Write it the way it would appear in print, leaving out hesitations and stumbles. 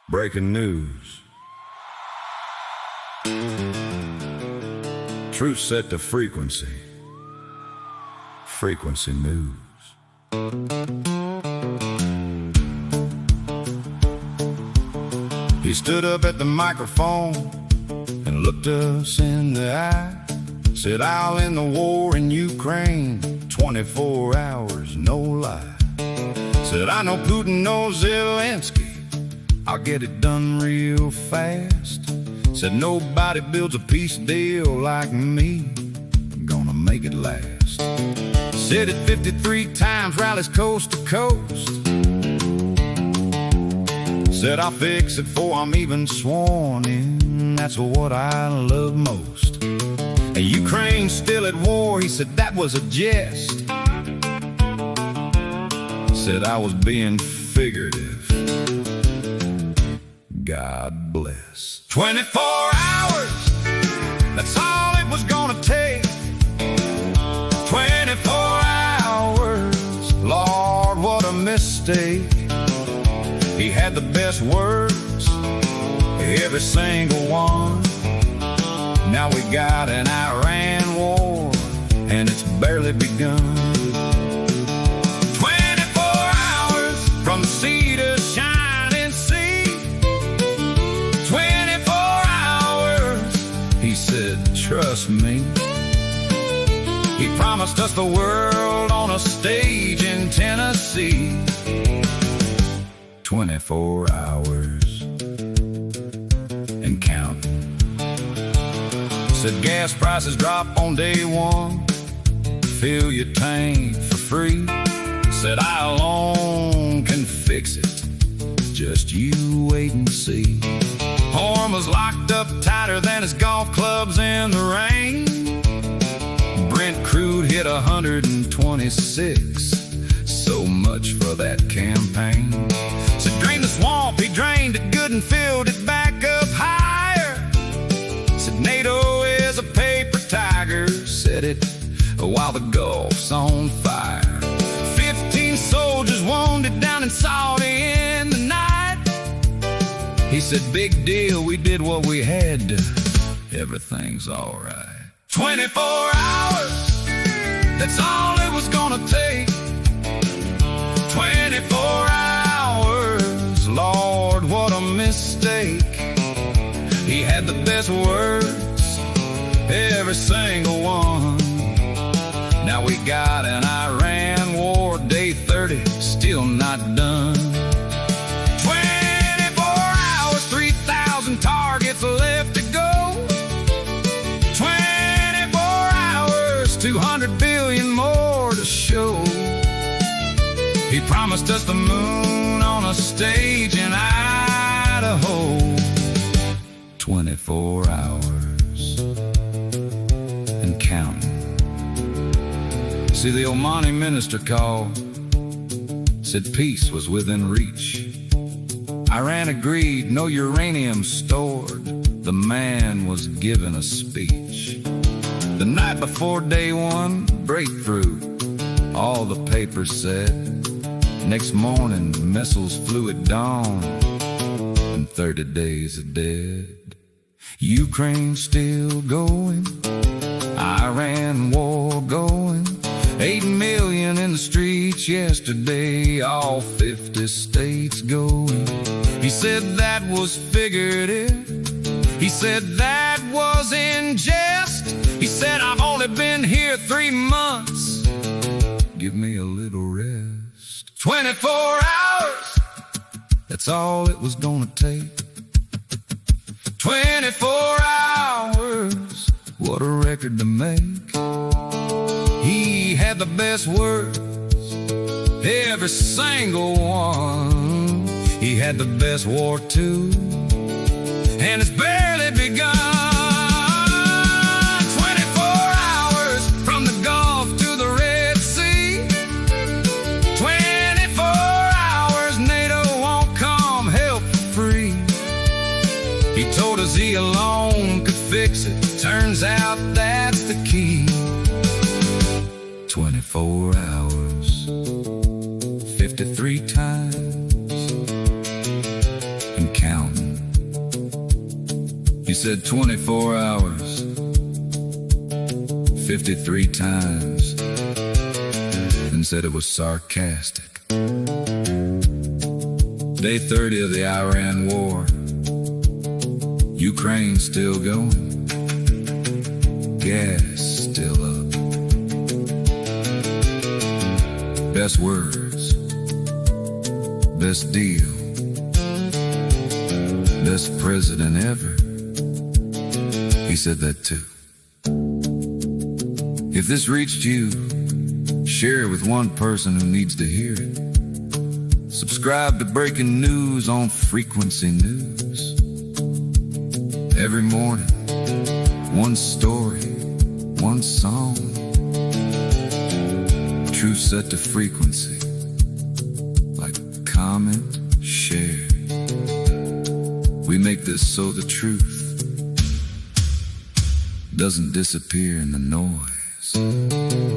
Breaking news. Truth set to frequency. Frequency news. He stood up at the microphone and looked us in the eye. Said, I'll end the war in Ukraine, 24 hours, no lie. Said, I know Putin knows Zelensky, I'll get it done real fast. Said, nobody builds a peace deal like me, I'm gonna make it last. Said it 53 times, rallies coast to coast. Said, I'll fix it before I'm even sworn in, that's what I love most. And Ukraine's still at war, he said that was a jest. Said I was being figurative. God bless. 24 hours, that's all it was gonna take. 24 hours, Lord, what a mistake. He had the best words, every single one. Now we got an Iran war, and it's barely begun. 24 hours from sea to shining sea. 24 hours, he said, trust me. He promised us the world on a stage in Tennessee. 24 hours and counting. Said gas prices drop on day one, fill your tank for free. Said I alone can fix it, just you wait and see. Horn was locked up tighter than his golf clubs in the rain. Brent crude hit 126, so much for that campaign. Said drain the swamp, he drained it good and filled it back up higher. Said NATO is a paper tiger, said it while the Gulf's on fire. 15 soldiers wounded down in Saudi in the night. He said big deal, we did what we had to, everything's alright. 24 hours, that's all it was gonna take. 24 hours, Lord, what a mistake. He had the best words, every single one. Now we got an Iran war, day 30, still not done. 24 hours, 3,000 targets left to go. 24 hours, 200 billion more to show. He promised us the moon on a stage in Idaho. 24 hours and counting. See, the Omani minister called, said peace was within reach. Iran agreed, no uranium stored. The man was given a speech. The night before day one, breakthrough, all the papers said. Next morning, missiles flew at dawn, and 30 days are dead. Ukraine still going, Iran war going. 8 million in the streets yesterday, all 50 states going. He said that was figurative, he said that was in jest. He said I've only been here 3 months, give me a little rest. 24 hours, that's all it was gonna take. 24 hours, what a record to make. He had the best words, every single one. He had the best war too, and it's barely begun. 24 hours from the Gulf to the Red Sea. 24 hours, NATO won't come help for free. He told us he alone could fix it, turns out that's the key. 24 hours, 53 times and count. said 24 hours, 53 times, and said it was sarcastic. Day 30 of the Iran war. Ukraine still going. Gas still up. Best words. Best deal. Best president ever. He said that too. If this reached you, share it with one person who needs to hear it. Subscribe to Breaking News on Frequency News. Every morning, one story, one song. Truth set to frequency. Like comment, share. We make this so the truth doesn't disappear in the noise.